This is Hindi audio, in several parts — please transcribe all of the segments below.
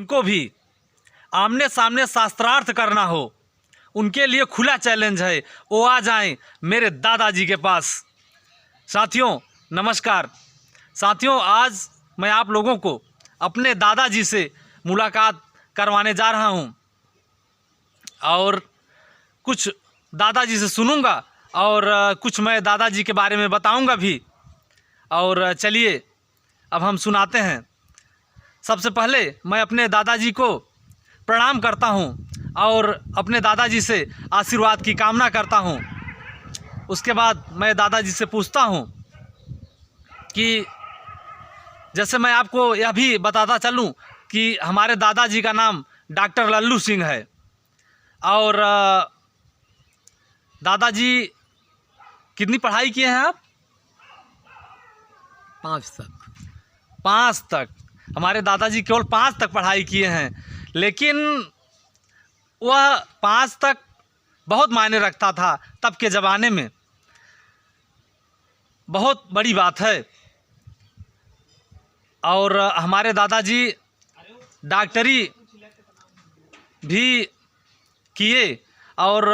इनको भी आमने सामने शास्त्रार्थ करना हो, उनके लिए खुला चैलेंज है, वो आ जाएं मेरे दादाजी के पास। साथियों नमस्कार। साथियों आज मैं आप लोगों को अपने दादाजी से मुलाकात करवाने जा रहा हूं और कुछ दादाजी से सुनूंगा और कुछ मैं दादाजी के बारे में बताऊंगा भी। और चलिए अब हम सुनाते हैं। सबसे पहले मैं अपने दादाजी को प्रणाम करता हूं और अपने दादाजी से आशीर्वाद की कामना करता हूं। उसके बाद मैं दादाजी से पूछता हूं कि जैसे मैं आपको यह भी बताता चलूं कि हमारे दादाजी का नाम डॉक्टर लल्लू सिंह है और दादाजी कितनी पढ़ाई किए हैं आप? 5 तक। हमारे दादाजी केवल 5 तक पढ़ाई किए हैं, लेकिन वह 5 तक बहुत मायने रखता था तब के ज़माने में। बहुत बड़ी बात है। और हमारे दादाजी डॉक्टरी भी किए और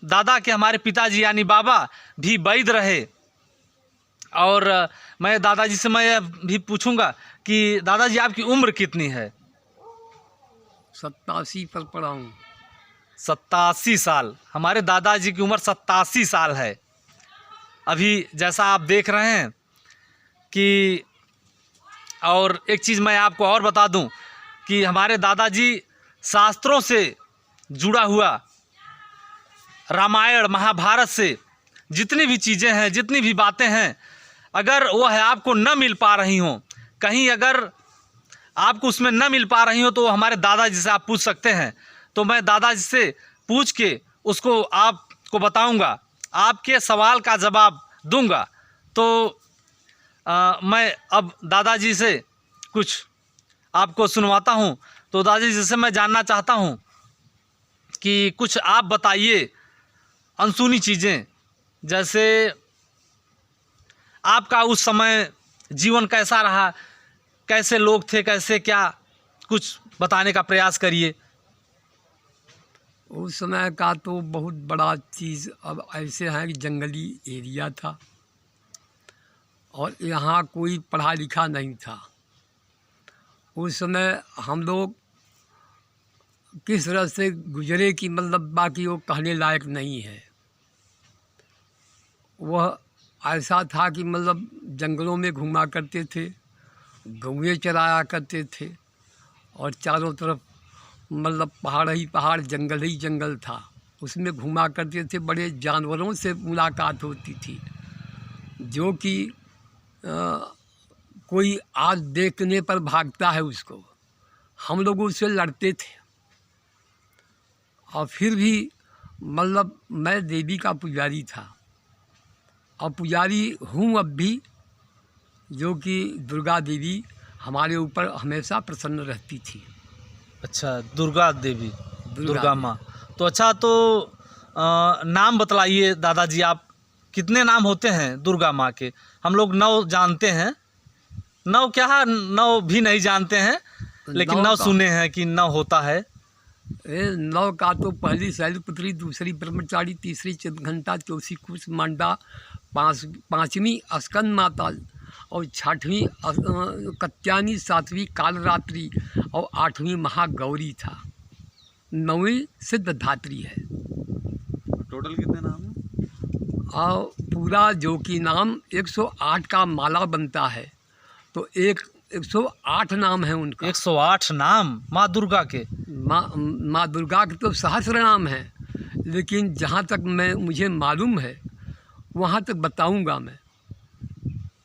दादा के हमारे पिताजी यानी बाबा भी वैद्य रहे। और मैं दादाजी से मैं यह भी पूछूंगा कि दादाजी आपकी उम्र कितनी है? 87 पर पड़ा हूँ। 87 साल। हमारे दादाजी की उम्र 87 साल है। अभी जैसा आप देख रहे हैं कि, और एक चीज़ मैं आपको और बता दूं कि हमारे दादाजी शास्त्रों से जुड़ा हुआ रामायण महाभारत से जितनी भी चीज़ें हैं, जितनी भी बातें हैं, अगर वह आपको न मिल पा रही हों, कहीं अगर आपको उसमें न मिल पा रही हो तो हमारे दादाजी से आप पूछ सकते हैं। तो मैं दादाजी से पूछ के उसको आपको बताऊंगा, आपके सवाल का जवाब दूंगा। तो मैं अब दादाजी से कुछ आपको सुनवाता हूं। तो दादाजी से मैं जानना चाहता हूं कि कुछ आप बताइए अनसुनी चीज़ें, जैसे आपका उस समय जीवन कैसा रहा, कैसे लोग थे, कैसे क्या, कुछ बताने का प्रयास करिए। उस समय का तो बहुत बड़ा चीज़ अब ऐसे है कि जंगली एरिया था और यहाँ कोई पढ़ा लिखा नहीं था। उस समय हम लोग किस तरह से गुजरे कि मतलब बाकी वो कहने लायक नहीं है। वह ऐसा था कि मतलब जंगलों में घूमा करते थे, गौएं चराया करते थे और चारों तरफ मतलब पहाड़ ही पहाड़, जंगल ही जंगल था, उसमें घूमा करते थे। बड़े जानवरों से मुलाकात होती थी जो कि कोई आज देखने पर भागता है उसको। हम लोग उससे लड़ते थे। और फिर भी मतलब मैं देवी का पुजारी था और पुजारी हूँ अब भी, जो कि दुर्गा देवी हमारे ऊपर हमेशा प्रसन्न रहती थी। अच्छा, दुर्गा देवी, दुर्गा माँ। तो अच्छा, तो नाम बतलाइए दादाजी, आप कितने नाम होते हैं दुर्गा माँ के? हम लोग 9 जानते हैं, 9 क्या 9 भी नहीं जानते हैं, लेकिन 9 सुने हैं कि 9 होता है। 9 का तो पहली शैलपुत्री, दूसरी ब्रह्मचारी, तीसरी चित्रघंटा, चौथी कुश मांडा, पाँचवीं अस्कंद माता और 6वीं कत्यानी, 7वीं कालरात्रि और 8वीं महागौरी था। 9वीं सिद्धधात्री है। टोटल कितने नाम हैं? और पूरा जो कि नाम 108 का माला बनता है, तो 108 नाम है उनका। 108 नाम माँ दुर्गा के? माँ दुर्गा के तो सहस्र नाम है, लेकिन जहाँ तक मुझे मालूम है वहाँ तक बताऊँगा मैं।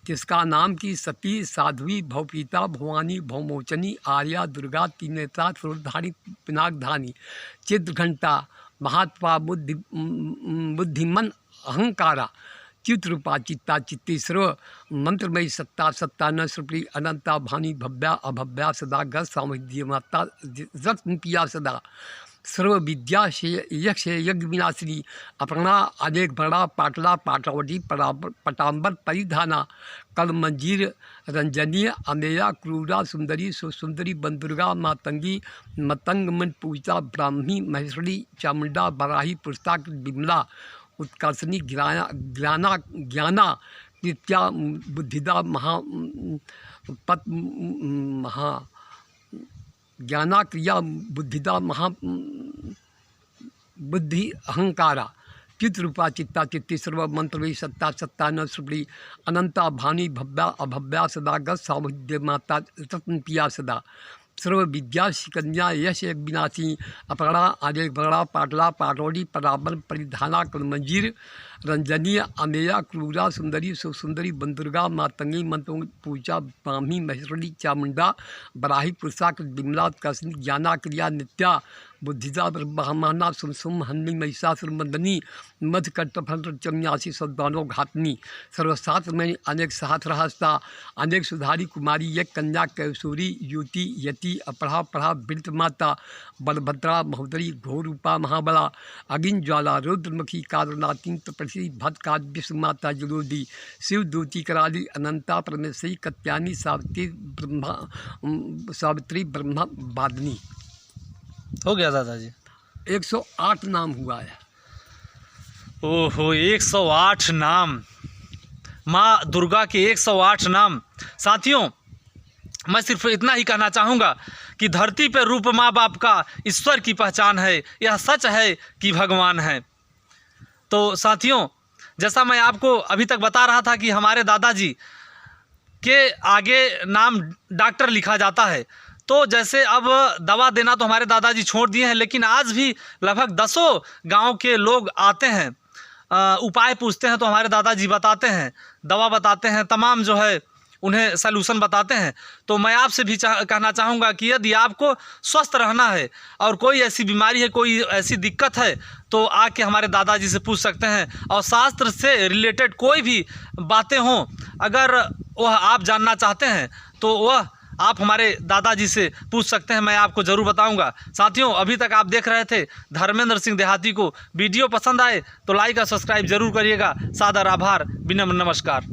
किसका नाम की सती, साध्वी, भवपीता, भवानी, भवमोचनी, आर्या, दुर्गा, त्रिनेत्रा, सूर्यधारी, पिनाकधानी, चित्रघंटा, महात्मा, बुद्धिमन, अहंकारा, चित्ररूपा, चित्ता, चित्तेश्वर, मंत्रमयी, सत्ता, सत्ता, न सुप्री, अनंता, भानी, भव्या, अभव्या, सदा, गत, सामर्थ्य, माता, रत्न पिया सदा, सर्व विद्या से यक्ष यज्ञ विनाशिनी अपर्णा अनेक बड़ा पाटला पाटवटी पटाम्बर परिधाना कल मंजीर रंजनीय अमेया क्रूरा सुंदरी सुसुंदरी बंदुर्गा मातंगी मतंग मन पूजा ब्राह्मी महेश्वरी चामुंडा बराही पुस्ता विमला उत्कर्षणी ज्ञाना नित्या बुद्धिदा महा ज्ञाना क्रिया बुद्धिदा महा बुद्धि अहंकारा चित्रूपा चित्ता चित्ती सर्व मंत्रवी सत्ता सत्ता न सुप्री अनंता भानी भव्या अभव्या सदा गत सामुद्य माता रत्न पिया सदा सर्व विद्या शिकन्या यश एक विनाशी अपरा आदेक बड़ा पाटला पाटोड़ी पराबर परिधाना कुलमंजीर रंजनीय अमेया क्रूरा सुंदरी सुसुंदरी बंदुर्गा मातंगी मंत्रों पूजा ब्राह्मी महेश्वरी चामुंडा बराही पुरुषा विमला कसनी ज्ञाना क्रिया नित्या बुद्धिदा ब्रह्माना सुमसुम हन्नी महिषासुर मंदनी मध कट्टफल चन्यासी सद्दानो घातनी सर्वशास्त्र में अनेक सहस्रहस्ता अनेक सुधारी कुमारी एक कन्या कैसूरी युति यति अपरा पढ़ा वृत माता बलभद्रा महोदरी घोरूपा महाबला अगिन ज्वाला रुद्रमुखी कारुणाती प्रसिद्ध भक्त काव्य माता जलोदी शिव दूती कराली अनंता परमेश्वरी कत्यानी सावित्री ब्रह्मा बादनी। हो गया दादाजी। 108 नाम हुआ है। ओहो 108 नाम, माँ दुर्गा के 108 नाम। साथियों, मैं सिर्फ इतना ही कहना चाहूँगा कि धरती पर रूप माँ बाप का ईश्वर की पहचान है, यह सच है कि भगवान है। तो साथियों, जैसा मैं आपको अभी तक बता रहा था कि हमारे दादाजी के आगे नाम डॉक्टर लिखा जाता है, तो जैसे अब दवा देना तो हमारे दादाजी छोड़ दिए हैं, लेकिन आज भी लगभग 10 गांव के लोग आते हैं, उपाय पूछते हैं तो हमारे दादाजी बताते हैं, दवा बताते हैं, तमाम जो है उन्हें सलूशन बताते हैं। तो मैं आपसे भी कहना चाहूँगा कि यदि आपको स्वस्थ रहना है और कोई ऐसी बीमारी है, कोई ऐसी दिक्कत है, तो आके हमारे दादाजी से पूछ सकते हैं। और शास्त्र से रिलेटेड कोई भी बातें हों, अगर वह आप जानना चाहते हैं तो वह आप हमारे दादाजी से पूछ सकते हैं, मैं आपको ज़रूर बताऊंगा। साथियों, अभी तक आप देख रहे थे धर्मेंद्र सिंह देहाती को। वीडियो पसंद आए तो लाइक और सब्सक्राइब जरूर करिएगा। सादर आभार, विनम्र नमस्कार।